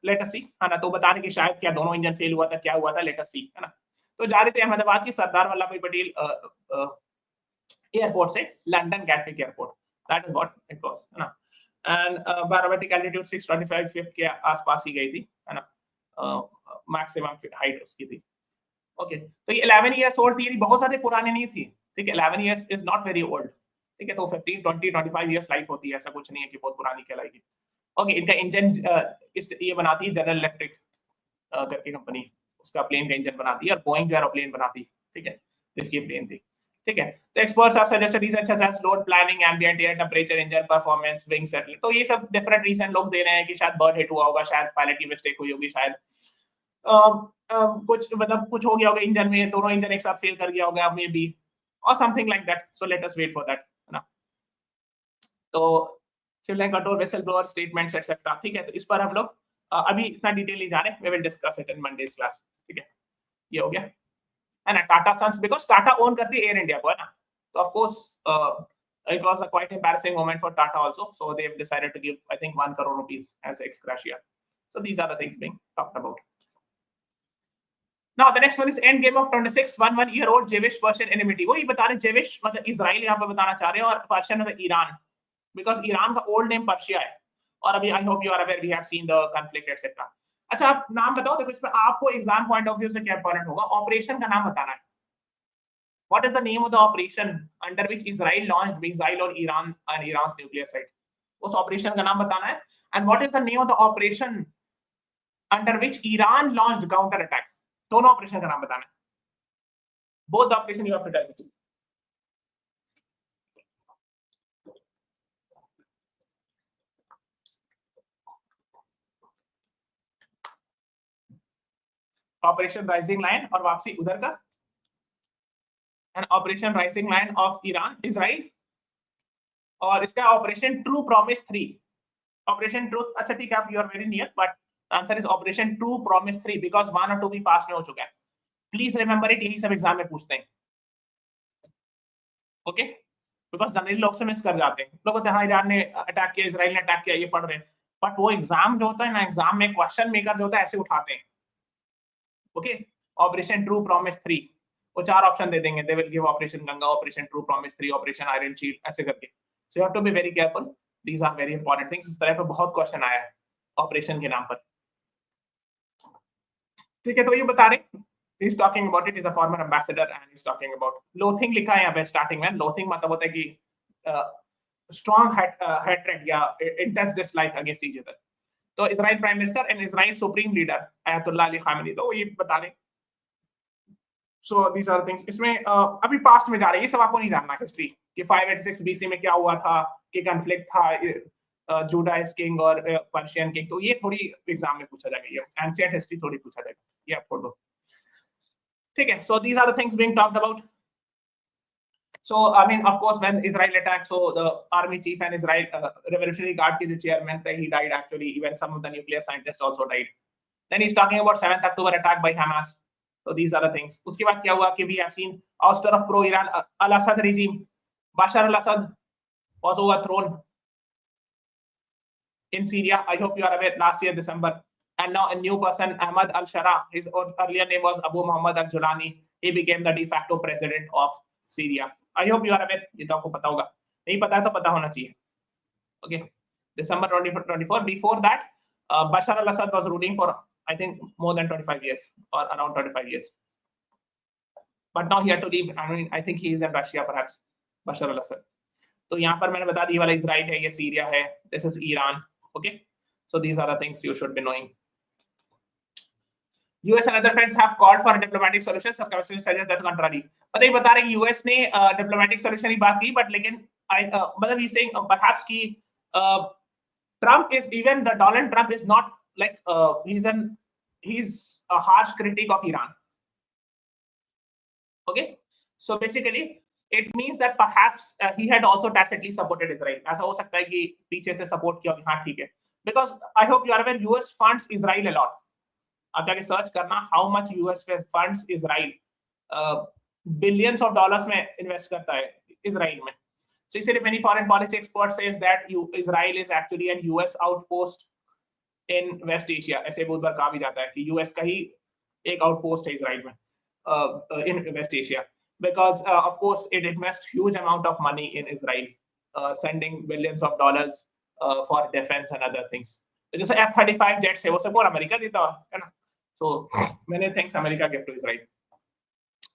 लेट अस सी, है ना। तो बता रहे कि शायद क्या दोनों इंजन फेल हुआ था, क्या हुआ था, लेट अस सी, है ना। तो जा रहे थे अहमदाबाद की सरदार वल्लभ भाई पटेल एयरपोर्ट से London Gatwick airport, that is what it was, है ना। एंड बारोमेट्रिक एल्टीट्यूड 625 फीट के आसपास ही गई थी, है ना। मैक्सिमम हाइट उसकी थी। ओके, तो ये 11 इयर्स ओल्ड थी, बहुत ज्यादा पुरानी नहीं थी, ठीक है। 11 years is not very old, ठीक है। तो 15 20 25 इयर्स लाइफ होती है, ऐसा कुछ नहीं है कि बहुत पुरानी कहलाएगी। ओके, इनका इंजन ये बनाती है जनरल इलेक्ट्रिक करके कंपनी, उसका प्लेन का इंजन बनाती है, और बोइंग जो एरोप्लेन बनाती, ठीक है, जिसकी प्लेन थी, ठीक है। तो experts are suggested reason such as load planning, ambient air temperature, engine performance, wing settle, तो ये सब डिफरेंट रीजन लोग दे रहे हैं कि शायद बर्ड हिट हुआ होगा, शायद पायलट की मिस्टेक हुई होगी, शायद कुछ मतलब कुछ हो गया होगा इंजन में, दोनों इंजन एक साथ फेल कर गया होगा मे बी, और something like that. So let us wait for that, है ना। तो civil and control vessel blower statements etcetera, ठीक है। तो इस पर हम लोग अभी इतना डिटेल नहीं जा रहे, we will discuss it in Monday's class, ठीक है। ये हो गया, है ना। Tata Sons, because Tata own करती है एयर इंडिया को, है ना। तो of course it was a quite embarrassing moment for Tata also, so they have decided to give I think 1 crore rupees as ex gratia. So these are the things being talked about. Now the next one is Endgame of 26 11-year-old Jewish-Persian enmity. वो ये बता रहे हैं Jewish मतलब Israel यहाँ पे बताना चाह रहे हैं, और Persian मतलब ईरान, because ईरान का ओल्ड नेम पर्शिया है। और अभी I hope you are aware we have seen the conflict etcetera. अच्छा आप नाम बताओ, देखो इसमें आपको एग्जाम पॉइंट ऑफ व्यू से क्या इंपॉर्टेंट होगा, ऑपरेशन का नाम बताना है। What is the name of the operation under which Israel launched missile on Iran and Iran's nuclear site? उस ऑपरेशन का नाम बताना है। And what is the name of the operation under which Iran launched counter attack? दोनों operation का नाम बताना है। Both the operation you have to tell me. Operation Rising Lion और वापसी उधर का, and Operation Rising Lion of Iran Israel, और इसका Operation True Promise 3। Operation truth, अच्छा ठीक है, आप you are very near, but answer is Operation True Promise 3 because 1 और 2 भी पास में हो चुका है। प्लीज रिमेंबर इट, यही सब एग्जाम में पूछते हैं। ओके, बिकॉज जनरली लोग से मिस कर जाते हैं, लोग कहते हैं हाँ ईरान ने अटैक किया, इजराइल ने अटैक किया, ये पढ़ रहे हैं, बट वो एग्जाम जो होता है ना, एग्जाम में क्वेश्चन मेकर जो होता है ऐसे उठाते हैं। ओके, ऑपरेशन ट्रू प्रॉमिस 3, वो 4 ऑप्शन दे देंगे, they will give Operation Ganga, Operation True Promise 3, Operation Iron Shield, ऐसे करके। So you have to be very careful, these are very important things. इस तरह पे बहुत क्वेश्चन आया है ऑपरेशन के नाम पर। ठीक है, तो ये बता रहे he's talking about it, is a former ambassador and he's talking about loathing लिखा है यहाँ पे स्टार्टिंग में। loathing मतलब होता है कि strong hatred या intense dislike against each other। तो Israel prime minister and Israel supreme leader Ayatollah Ali Khamenei, तो ये बता रहे। सो दीस आर थिंग्स। इसमें अभी पास्ट में जा रही है, ये सब आपको नहीं जानना हिस्ट्री कि 586 बीसी में क्या हुआ था, कि कॉन्फ्लिक्ट था जूडाइस किंग और पर्शियन किंग, तो ये थोड़ी एग्जाम में पूछा जाएगा, ये एंशिएंट हिस्ट्री थोड़ी पूछा जाएगा, ये आप छोड़ दो। ठीक है, so these are the things being talked about. So I mean, of course, when Israel attacked, so the army chief and Israel Revolutionary Guard के जो chairman थे, he died actually. Even some of the nuclear scientists also died. Then he's talking about 7th October attack by Hamas. So these are the things. उसके बाद क्या हुआ कि we have seen ouster of pro-Iran al-Assad regime. Bashar al-Assad was overthrown in Syria. I hope you are aware. Last year December. And now a new person, Ahmad al-Shara, his earlier name was Abu Muhammad al-Julani. He became the de facto president of Syria. I hope you are aware. ये तो आपको पता होगा, नहीं पता है तो पता होना चाहिए। Okay, December 2024. Before that, Bashar al-Assad was ruling for I think more than 25 years or around 25 years. But now he had to leave. I mean, I think he is in Russia perhaps, Bashar al-Assad. तो यहाँ पर मैंने बता दी, वाला Israel है, ये Syria है, this is Iran. Okay, so these are the things you should be knowing. US and other friends have called for a diplomatic solution. Some commentators suggest that contrary. पता ही बता रहे हैं US ने diplomatic solution की बात की, but लेकिन मतलब he's saying perhaps कि Trump is, even the Donald Trump is not like he's a harsh critic of Iran. Okay, so basically it means that perhaps he had also tacitly supported Israel. ऐसा हो सकता है कि पीछे से support किया, हाँ ठीक है, because I hope you are aware US funds Israel a lot. आप जाके सर्च करना how much US funds Israel, billions of dollars में इन्वेस्ट करता है इजराइल में। सो इसलिए many foreign policy expert says that Israel is actually an US outpost in West Asia. ऐसे बहुत बार कहा भी जाता है कि यूएस का ही एक आउटपोस्ट है इजराइल में in West Asia, because of course it invest huge amount of money in Israel, sending billions of dollars for defence and other things. जैसे F-35 जेट्स है, वो सब अमेरिका देता है ना। So many things America give to Israel.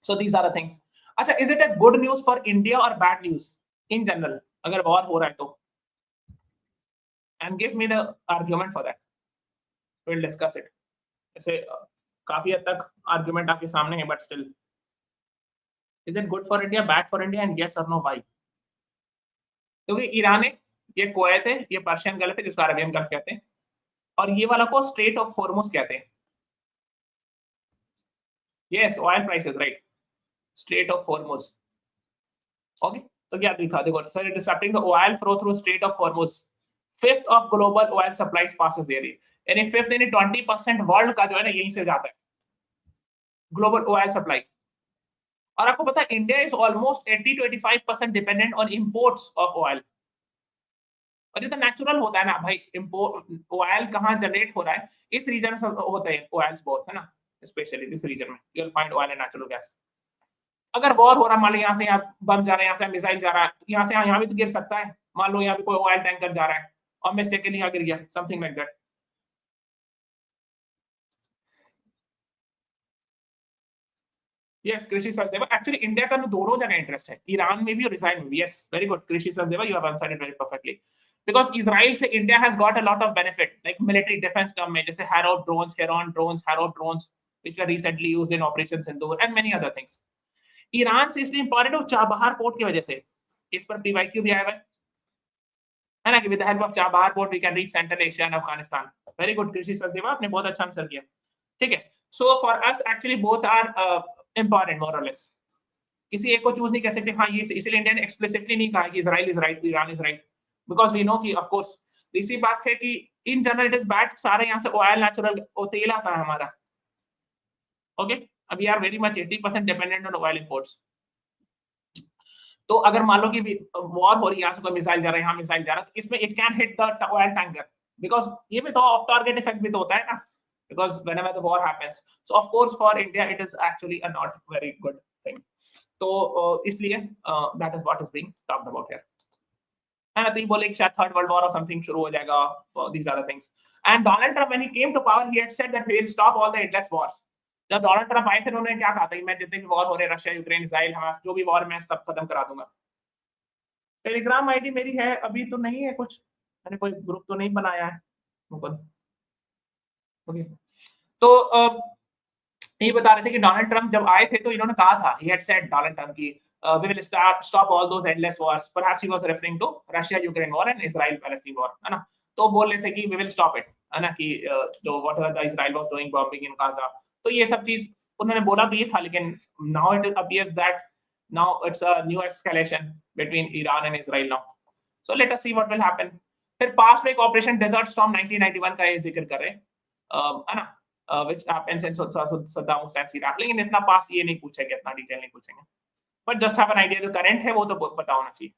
So these are the things. अच्छा, is it a good news for India or bad news in general अगर war हो रहा है तो? And give me the argument for that. We'll discuss it. ऐसे काफी हद तक argument आपके सामने है, but still, is it good for India, bad for India, and yes or no, why? क्योंकि ईरान है, ये कुवैत है, ये पर्शियन गल्फ है जिसको अरेबियन गल्फ कहते हैं, और ये वाला को स्ट्रेट ऑफ हॉर्मुज कहते हैं। Yes, oil prices, right? Strait of Hormuz. Okay, तो क्या दिखा देखो, sir, disrupting the oil flow through Strait of Hormuz. 5th of global oil supplies passes there. यानी 5th यानी 20% वर्ल्ड का जो है ना यहीं से जाता है ग्लोबल ऑयल सप्लाई। और आपको पता है India is almost 80 to 85% dependent on imports of oil. और ये तो नेचुरल होता है ना भाई, इंपोर्ट ऑयल कहाँ जनरेट हो रहा है, इस रीजन में होता है ऑयल्स बहुत, है ना, स्पेशली दिस रीजन में you will find oil and natural gas. अगर वॉर हो रहा, मान लो यहाँ से यहाँ बम जा रहा है, यहाँ से मिसाइल जा रहा है, यहाँ से यहाँ भी तो गिर सकता है। मान लो यहाँ पे कोई ऑयल टैंकर जा रहा है और मिस्टेकली यहाँ गिर गया, समथिंग लाइक दैट। यस, कृषि सचदेवा, एक्चुअली इंडिया का दोनों जगह इंटरेस्ट है, ईरान में भी और इसराइल में भी। Yes, very good Krishi Sachdeva, you have answered it very perfectly. Because Israel से India has got a lot of benefit like military defence term में, जैसे heron drones which were recently used in Operation Sindoor and many other things. Iran से इसलिए important है Chabahar port की वजह से, इस पर पीवाईक्यू भी आया हुआ है ना, कि with the help of Chabahar port we can reach Central Asia and Afghanistan. Very good Krishi Sachdeva, आपने बहुत अच्छा आंसर किया। ठीक है, so for us actually both are important more और लेस, किसी एक को चूज नहीं कर सकते। हाँ, ये इसलिए इंडिया ने एक्सप्लिसिटली नहीं कहा कि Israel is right, Iran is right, because we know कि ऑफ कोर्स इसी बात है कि in general it is bad, सारे यहाँ से ऑयल नेचुरल तेल आता है हमारा। ओके, अब we are very much 80% dependent on oil imports. तो अगर मान लो कि वॉर हो रही है, यहाँ से कोई मिसाइल जा रहा है, यहाँ मिसाइल जा रहा है, तो इसमें it can hit the oil tanker, because ये भी तो ऑफ टारगेट इफेक्ट भी तो होता है ना, because whenever the war happens, so of course for India it is actually a not very good thing. तो इसलिए that is what is being talked about here, है ना। तो ये बोले कि शायद थर्ड वर्ल्ड वॉर और समथिंग शुरू हो जाएगा, these are the things. And Donald Trump when he came to power he had said that he will stop all the endless wars. जब डोनाल्ड ट्रम्प आए थे उन्होंने क्या कहा था कि मैं जितने भी वॉर हो रहे, रशिया यूक्रेन इजराइल हमास, जो भी वॉर मैं सब खत्म करा दूंगा। टेलीग्राम आईडी मेरी है, अभी तो नहीं है कुछ, मैंने कोई ग्रुप तो नहीं बनाया है मुकुंद। ओके, तो ये बता रहे थे कि डोनाल्ड ट्रम्प जब आए थे तो इन्होंने कहा था, he had said Donald Trump की we will stop all those endless wars, perhaps he was referring to Russia Ukraine war and Israel Palestine war, है ना। तो बोल रहे थे कि we will stop it, है ना, कि जो whatever the Israel was doing bombing in Gaza, तो ये सब चीज उन्होंने बोला तो ये था, लेकिन now it appears that now it's a new escalation between Iran and Israel now, so let us see what will happen. फिर पास में एक ऑपरेशन डेजर्ट स्टॉर्म 1991 का ये जिक्र कर रहे हैं, है ना, which happens in Saddam Hussein's Iraq, लेकिन इतना पास ये नहीं पूछेंगे, इतना डिटेल नहीं पूछेंगे, but just have an idea, जो करंट है वो तो पता होना चाहिए।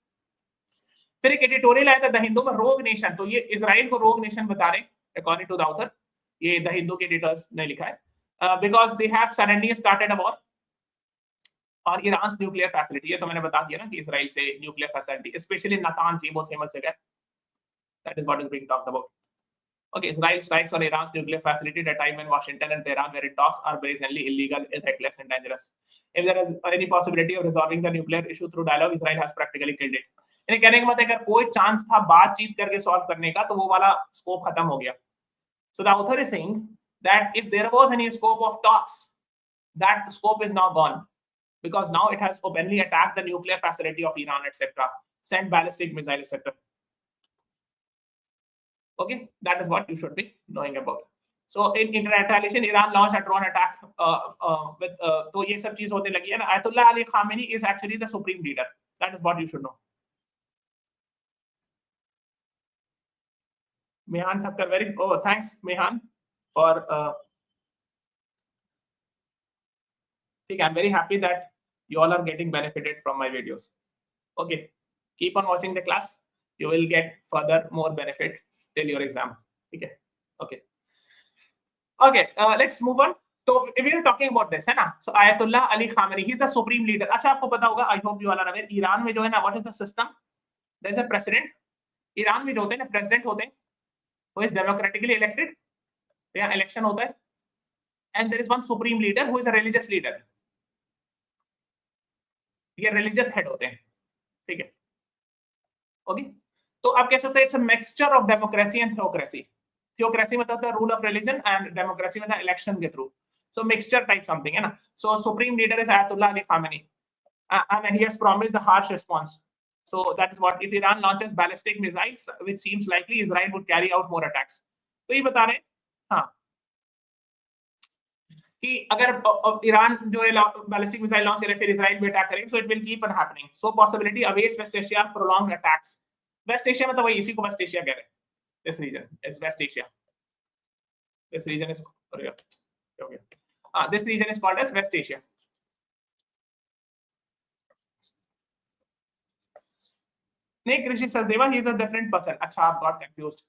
फिर एक एडिटोरियल आया था द हिंदू में, रोग नेशन, तो ये इजराइल को रोग नेशन बता रहे अकॉर्डिंग टू द ऑथर, ये द हिंदू के एडिटर्स ने लिखा है, because they have suddenly started a war और ईरान न्यूक्लियर फैसिलिटी है, तो मैंने बता दिया ना कि इजराइल से न्यूक्लियर फैसिलिटी, स्पेशली नातांज, ये बहुत फेमस जगह है, that is what is being talked about. Okay, Israel strikes on Iran's nuclear facility at a time when Washington and Tehran were in talks are brazenly illegal, reckless, and dangerous. If there is any possibility of resolving the nuclear issue through dialogue, Israel has practically killed it. यानी कहने का मतलब अगर कोई chance था बातचीत करके solve करने का, तो वो वाला स्कोप खत्म हो गया। So the author is saying that if there was any scope of talks, that scope is now gone, because now it has openly attacked the nuclear facility of Iran, etc., sent ballistic missile, etc. Okay, that is what you should be knowing about. So in retaliation, Iran launched a drone attack with तो ये सब चीज होने लगी है ना। Ayatollah Ali Khamenei is actually the supreme leader. That is what you should know. Mehan Thakkar, very thanks Mehan for I'm very happy that you all are getting benefited from my videos. Okay, keep on watching the class. You will get further more benefit till your exam. Okay. Let's move on. So if we are talking about this, है ना, so Ayatollah Ali Khamenei, he is the supreme leader. अच्छा, आपको पता होगा, I hope you all are aware, Iran में जो है ना, what is the system? There is a president. Iran में जो होते हैं ना, president होते हैं, who is democratically elected. यहाँ election होता है, and there is one supreme leader who is a religious leader. ये religious head होते हैं, ठीक है? Okay. तो आप कह सकते हैं it's a mixture of democracy and theocracy. Theocracy मतलब है rule of religion and democracy मतलब election के through. So mixture type something, है ना? So supreme leader is Ayatollah Ali Khamenei, and he has promised the harsh response. So that is what, if Iran launches ballistic missiles, which seems likely, Israel would carry out more attacks. तो ये बता रहे हैं, हाँ, कि अगर Iran जो है बैलिस्टिक मिसाइल लॉन्च करे फिर इजराइल भी अटैक करेंगे, so it will keep on happening. So possibility awaits West Asia prolonged attacks. West Asia मतलब वही, इसी को West Asia कह रहे हैं. This region is West Asia. This region is okay. This region is called as West Asia. नहीं कृषि Sachdeva, he is a different person. अच्छा, आप got confused.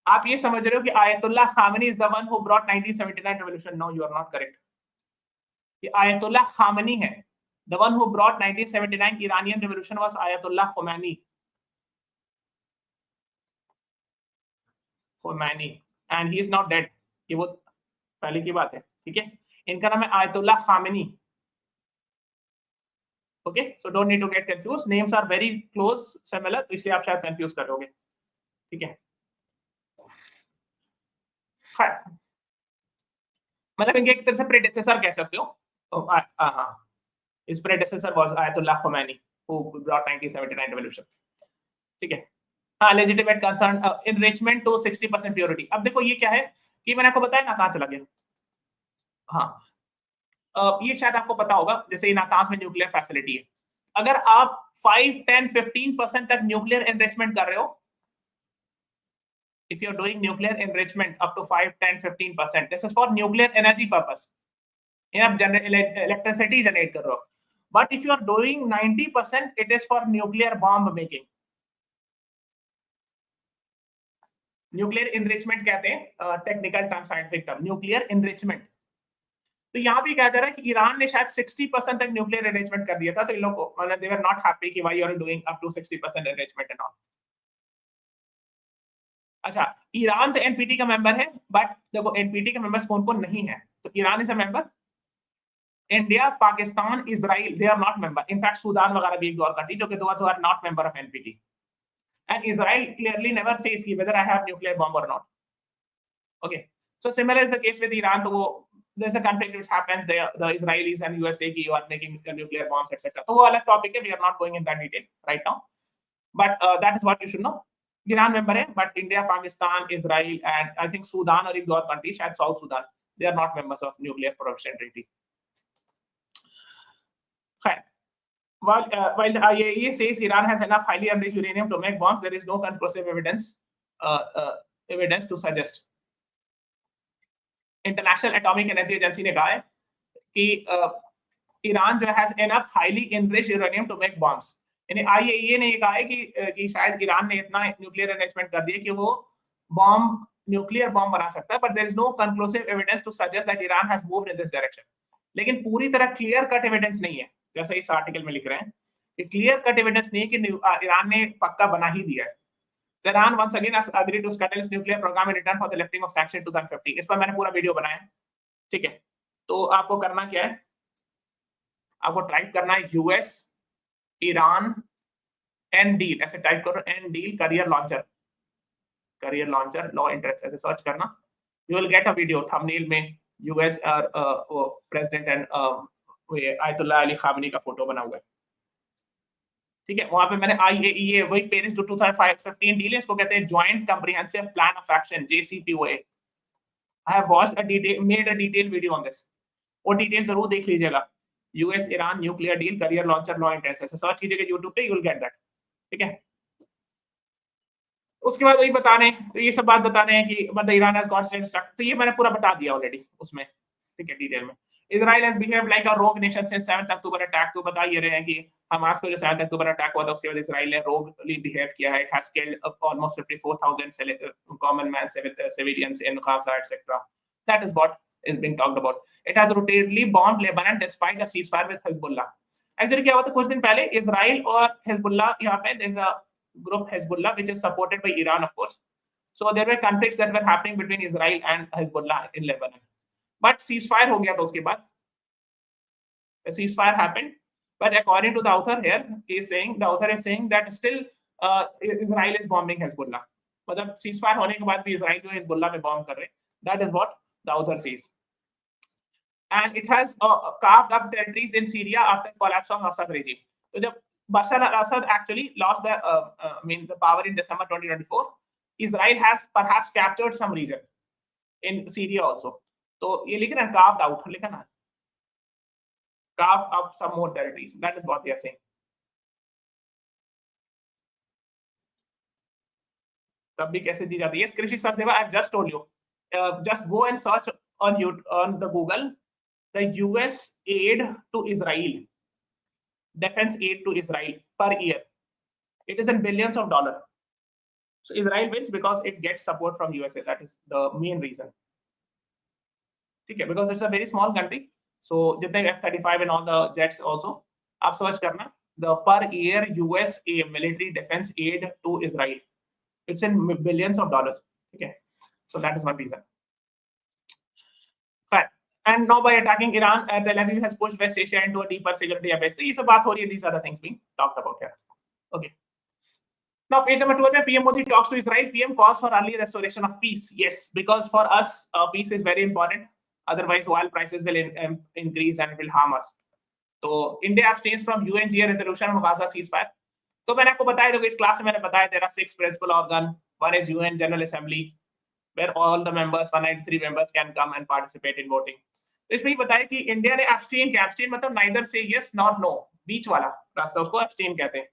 आप ये समझ रहे हो कि Ayatollah Khamenei is the one who brought 1979 revolution. No, you are not correct. ये आयतुल्लाह खामेनी है. The one who brought 1979 Iranian revolution was Ayatollah Khomeini. Khomeini and he is not dead. ये वो पहले की बात है, ठीक है. इनका नाम है ayatollah Khamenei. Okay, so don't need to get confused. Names are very close, similar, तो इसलिए आप शायद confuse करोगे, ठीक है. खैर, मतलब इनके एक तरह से प्रेडेसेसर कह सकते हो. तो हाँ, his predecessor was Ayatollah Khomeini, who brought 1979 revolution. ठीक है. हाँ, legitimate concern, enrichment to 60% purity. अब देखो ये क्या है कि मैंने आपको बताया ना कहाँ चला गया. हाँ, ये शायद आपको पता होगा, जैसे नातांज में न्यूक्लियर फैसिलिटी है. अगर आप 5, 10, 15% तक न्यूक्लियर एनरिचमेंट कर रहे हो, if you're doing nuclear enrichment up to 5, 10, 15%, this is for nuclear energy purpose. आप electricity generate कर रहे हो. But if you are doing 90%, it is for nuclear bomb making. Nuclear enrichment कहते हैं, technical term, scientific term, nuclear enrichment. तो यहाँ भी कहा जा रहा है कि ईरान ने शायद 60% तक न्यूक्लियर एनरिचमेंट कर दिया था, तो इन लोगों को they were not happy कि why you are doing up to 60% enrichment and all. अच्छा, ईरान तो एनपीटी का मेंबर है, बट देखो एनपीटी के मेंबर्स कौन कौन नहीं है. तो Iran is a member, India, Pakistan, Israel, they are not member. In fact Sudan वगैरह भी एक और कंट्री जो कि दो are not member of NPT. And Israel clearly never says कि whether I have nuclear bomb or not. Okay, so similar is the case with Iran. तो वो there's a conflict which happens there, the Israelis and USA की you are making nuclear bombs etc. तो वो अलग topic है, we are not going in that detail right now, but that is what you should know. Iran member है, but India, Pakistan, Israel and I think Sudan और एक और country शायद South Sudan, they are not members of nuclear prohibition treaty. खैर, while the IAEA says Iran has enough highly enriched uranium to make bombs, there is no conclusive evidence to suggest. International atomic energy agency ने कहा है कि Iran जो has enough highly enriched uranium two make bombs. यानी IAEA ने ये कहा है कि शायद ईरान ने इतना न्यूक्लियर एनरिचमेंट कर दिया कि वो बॉम्ब, न्यूक्लियर बॉम्ब बना सकता है, but there is no conclusive evidence to suggest that Iran has moved in this direction. लेकिन पूरी तरह क्लियर कट एविडेंस नहीं है, जैसे इस आर्टिकल में लिख रहे हैं कि क्लियर कट एविडेंस नहीं है कि ईरान ने पक्का बना ही दिया है. Tehran once again has agreed to scuttle its nuclear program in return for the lifting of sanction 2015. इस पर मैंने पूरा वीडियो बनाया है, ठीक है. तो आपको करना क्या है, आपको टाइप करना है यूएस ईरान एंड डील, ऐसे टाइप करो, and deal career launcher law interest, ऐसे सर्च करना. You will get a video thumbnail में यूएस और president and ayatollah Ali Khamenei का फोटो बना हुआ है, ठीक है. वहां पे मैंने आईएईए वही पेरिस 2015 डील है, इसको कहते हैं joint comprehensive plan of action, JCPOA. I have watched made a detail video on this. वो डिटेल जरूर देख लीजिएगा. US Iran nuclear deal career launcher law intense, ऐसे सर्च कीजिएगा YouTube पे, यू विल गेट दैट, ठीक है. उसके बाद वही बता रहे हैं, तो ये सब बात बता रहे हैं कि मतलब ईरान हैज गॉट सेंट, तो ये मैंने पूरा बता दिया ऑलरेडी उसमें, ठीक है, डिटेल में. Israel has behaved like a rogue nation since 7th October attack. तो बता ये रहे हैं कि हमास को जो 7th अक्टूबर अटैक हुआ था उसके बाद इसराइल ने roguely behave किया है. It has killed almost 54,000 common man, civilians in Gaza, etc. That is what is being talked about. It has repeatedly bombed Lebanon despite a ceasefire with Hezbollah. Actually क्या हुआ था कुछ दिन पहले, Israel और Hezbollah, यहाँ पे there is a group Hezbollah which is supported by Iran of course. So there were conflicts that were happening between Israel and Hezbollah in Lebanon. But ceasefire हो गया था उसके बाद. The ceasefire happened, but according to the author here, the author is saying that still Israel is bombing Hezbollah. मतलब ceasefire होने के बाद भी इसराइल जो हिजबुल्लाह में बॉम्ब कर रहे हैं. That is what the author says. And it has carved up territories in Syria after collapse of Assad regime. तो जब Bashar al-Assad actually lost the power in December 2024, Israel has perhaps captured some region in Syria also. तो ये लिख रहे हैं carved out, लिखा ना, carved up some more territories. That is what they are saying. तब भी कैसे दी जाती है? Yes, Krishi Sachdeva, I have just told you. Just go and search on the Google the US aid to Israel, defense aid to Israel per year. It is in billions of dollars. So Israel wins because it gets support from USA. That is the main reason. ठीक है, because it's a very small country. So जितने F-35 and all the jets also, आप search करना the per year US military defense aid to Israel. It's in billions of dollars. ठीक है. So that is one reason. But and now by attacking Iran, Tel Aviv has pushed West Asia into a deeper security abyss. So ये सब बात हो रही है. These are the things being talked about here. Okay. Now, page number 12, PM Modi talks to Israel. PM calls for early restoration of peace. Yes, because for us, peace is very important. Otherwise, oil prices will increase and it will harm us. So, India abstains from UNGA resolution on Gaza ceasefire. तो मैंने आपको बताया था कि इस class में मैंने बताया there are 6 principal organ. One is UN General Assembly, where all the members, 193 members can come and participate in voting. तो इसमें ही बताया कि इंडिया ने abstain किया. Abstain मतलब neither say yes nor no. बीच वाला रास्ता उसको abstain कहते हैं.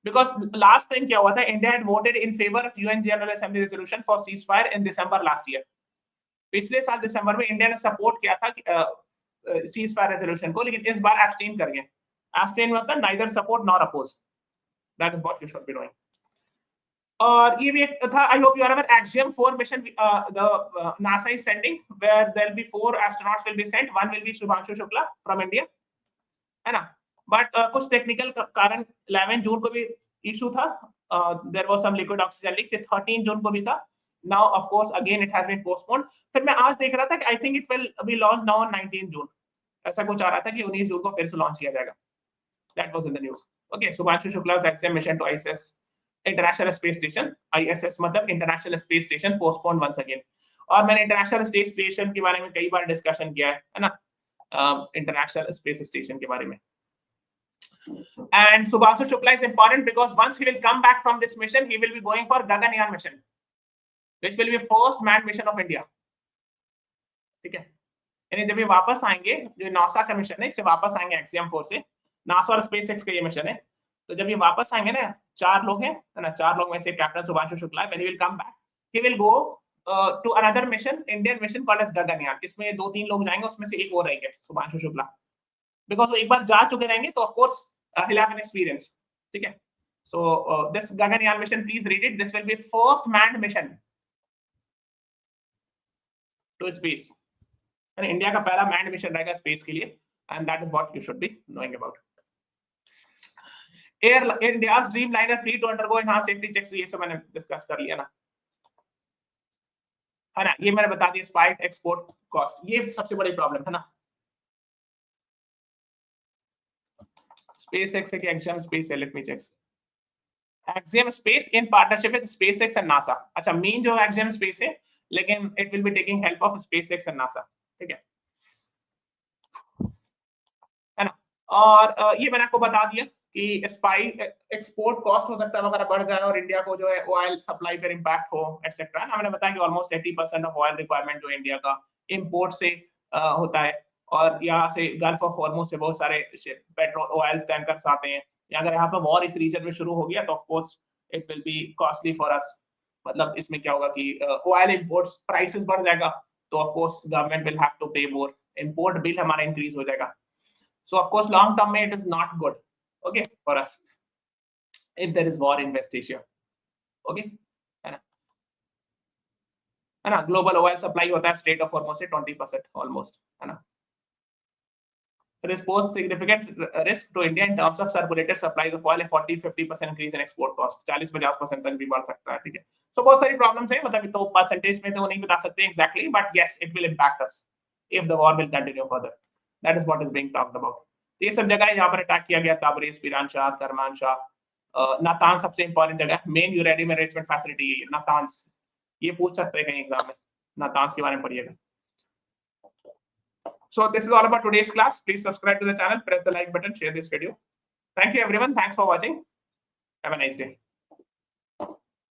Because last time क्या हुआ था, India had voted in favor of UN General Assembly resolution for ceasefire in December last year. पिछले साल दिसंबर में इंडिया ने सपोर्ट किया था ceasefire resolution को, लेकिन इस बार abstain कर गए. Abstain मतलब neither support nor oppose. That is what you should be doing. और ये भी एक था, I hope you are aware, Axiom 4 mission the NASA is sending, where there will be 4 astronauts will be sent. One will be Subhanshu Shukla from India, है ना. But कुछ technical कारण 11 जून को भी इशू था. There was some liquid oxygen leak. फिर 13 जून को भी था. Now of course again it has been postponed. फिर मैं आज देख रहा था कि I think it will be launch now on 19 June. ऐसा कुछ आ रहा था कि 19 जून को फिर से लॉन्च किया जाएगा. That was in the news. Okay, Shubhanshu शुक्ला's Axiom mission to ISS international space station. ISS मतलब international space station postponed once again. और मैंने इंटरनेशनल स्पेस स्टेशन के बारे में कई बार डिस्कशन किया है ना, इंटरनेशनल स्पेस स्टेशन के बारे में. And Subhanshu Shukla is important because once he will come back from this mission, he will be going for Gaganyaan mission, which will be first manned mission of India. ठीक है, यानी जब ये वापस आएंगे, जो नासा का मिशन है, इससे वापस आएंगे एक्सियम 4 से. नासा और स्पेसएक्स का ये मिशन है. तो जब ये वापस आएंगे ना, 4 लोग हैं ना, 4 लोग में से captain Shubhanshu Shukla, when he will come back, he will go to another mission, Indian mission called as Gaganyaan. इसमें 2-3 लोग जाएंगे, उसमें से एक और रहेंगे सुभांशु शुक्ला, because वो एक बार जा चुके रहेंगे, तो of course he'll have an experience. ठीक है. So this Gaganyaan mission, please read it. This will be first manned mission to space. And India का पहला manned mission रहेगा space के लिए, and that is what you should be knowing about. India's Dreamliner fleet to undergo enhanced safety checks. ये सब मैंने discuss कर लिया ना, है ना. ये मैंने बता दिया spiked export cost. ये सबसे बड़ी प्रॉब्लम है ना. SpaceX की Axiom Space है, let me check. Axiom Space in partnership with SpaceX and NASA. अच्छा, मेन जो Axiom Space है, लेकिन it will be taking help of SpaceX and NASA. ठीक है, है ना. और ये मैंने आपको बता दिया कि स्पाइक एक्सपोर्ट कॉस्ट हो सकता है अगर बढ़ जाए और इंडिया को जो है ऑयल सप्लाई पर इंपैक्ट हो एक्सेट्रा. मैंने बताया कि ऑलमोस्ट 80% ऑफ ऑयल रिक्वायरमेंट जो इंडिया का इंपोर्ट से होता है, और यहाँ से गल्फ ऑफ हॉर्मुज से बहुत सारे पेट्रोल ऑयल टैंकर्स आते हैं. अगर यहाँ पर वॉर इस रीजन में शुरू हो गया तो of course it will B costly for us. मतलब इसमें क्या होगा कि ऑयल इंपोर्ट्स प्राइसेस बढ़ जाएगा, तो of course government will have to pay more. Import bill हमारा इंक्रीज हो जाएगा. So of course long term में it is not good, okay, for us if there is war in West Asia. Okay, है ना. Global oil supply होता है straight of Hormuz से 20% almost, है ना. It is pose significant risk to India in terms of circulated supplies of oil. 40-50% increase in export cost. 40-50% तक भी बढ़ सकता है. ठीक है. So बहुत सारी problems है, मतलब तो percentage में तो नहीं बता सकते exactly, but yes, it will impact us if the war will continue further. That is what is being talked about. तो ये सब जगह यहाँ पर अटैक किया गया. ताबरेज, पिरानशाह, करमानशाह, नातांज सबसे इंपॉर्टेंट जगह. मेन यूरेनियम एनरिचमेंट फैसिलिटी ये नातांज, ये पूछ सकते हैं कहीं एग्जाम में. नातांज के बारे में पढ़िएगा. So this is all about today's class. Please subscribe to the channel, press the like button, share this video. Thank you everyone. Thanks for watching. Have a nice day.